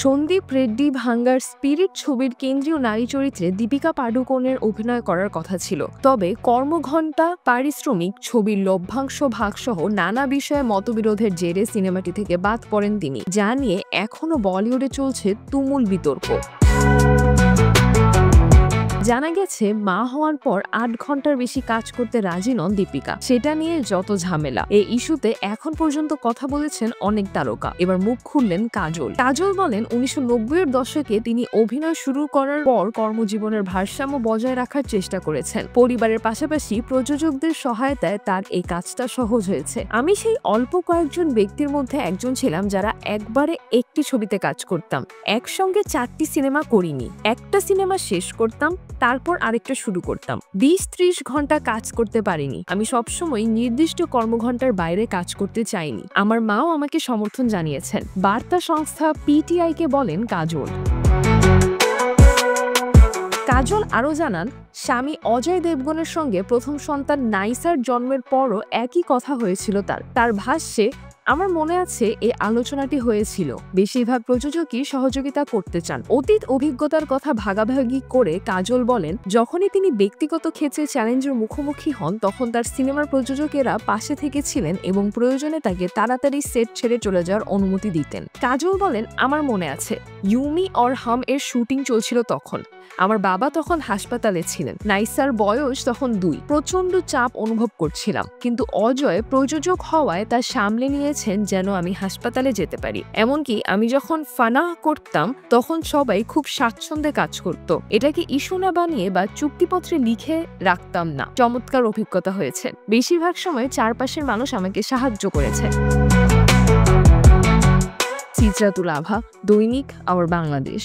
সন্দীপ রেড্ডি ভাঙ্গার স্পিরিট ছবির কেন্দ্রীয় নারী চরিত্রে দীপিকা পাডুকোনের অভিনয় করার কথা ছিল। তবে কর্মঘণ্টা, পারিশ্রমিক, ছবির লভ্যাংশ ভাগসহ নানা বিষয়ে মতবিরোধের জেরে সিনেমাটি থেকে বাদ পড়েন তিনি, যা নিয়ে এখনও বলিউডে চলছে তুমুল বিতর্ক। জানা গেছে, মা হওয়ার পর ৮ ঘন্টার বেশি কাজ করতে রাজি নন দীপিকা। সেটা নিয়ে যত ঝামেলা। এই ইস্যুতে এখন পর্যন্ত কথা বলেছেন অনেক তারকা। এবার মুখ খুললেন কাজল। কাজল বলেন, 1990-এর দশকে তিনি অভিনয় শুরু করার পর কর্মজীবনের ভারসাম্য বজায় রাখার চেষ্টা করেছেন। পরিবারের পাশাপাশি প্রযোজকদের সহায়তায় তার এই কাজটা সহজ হয়েছে। আমি সেই অল্প কয়েকজন ব্যক্তির মধ্যে একজন ছিলাম যারা একবারে একটি ছবিতে কাজ করতাম। একসঙ্গে 4টি সিনেমা করিনি। একটা সিনেমা শেষ করতাম, তারপর আরেকটা শুরু করতাম। 20-30 ঘন্টা কাজ করতে পারিনি। আমি সবসময় নির্দিষ্ট কর্মঘণ্টার বাইরে কাজ করতে চাইনি। আমার মাও আমাকে সমর্থন জানিয়েছেন। বার্তা সংস্থা পিটিআইকে বলেন কাজল। কাজল আরও জানান, স্বামী অজয় দেবগনের সঙ্গে প্রথম সন্তান নাইসার জন্মের পরও একই কথা হয়েছিল তার ভাষ্যে, আমার মনে আছে এই আলোচনাটি হয়েছিল। বেশিরভাগ প্রযোজকই সহযোগিতা করতে চান। অতীত অভিজ্ঞতার কথা ভাগাভাগি করে কাজল বলেন, যখনই তিনি ব্যক্তিগত ক্ষেত্রে চ্যালেঞ্জের মুখোমুখি হন, তখন তার সিনেমার প্রযোজকেরা পাশে থেকেছিলেন এবং প্রয়োজনে তাকে তাড়াতাড়ি সেট ছেড়ে চলে যাওয়ার অনুমতি দিতেন। কাজল বলেন, আমার মনে আছে ইউমি অর হাম এর শুটিং চলছিল তখন। আমার বাবা তখন হাসপাতালে ছিলেন। নাইসার বয়স তখন 2। প্রচন্ড চাপ অনুভব করছিলাম, কিন্তু অজয় প্রযোজক হওয়ায় তা সামলে নিয়েছেন যেন আমি হাসপাতালে যেতে পারি। এমনকি আমি যখন ফানাহ করতাম, তখন সবাই খুব স্বাচ্ছন্দ্যে কাজ করত। এটাকে ইস্যু না বানিয়ে বা চুক্তিপত্রে লিখে রাখতাম না। চমৎকার অভিজ্ঞতা হয়েছে। বেশিরভাগ সময় চারপাশের মানুষ আমাকে সাহায্য করেছে। চিত্রাতুল আভা, দৈনিক আওয়ার বাংলাদেশ।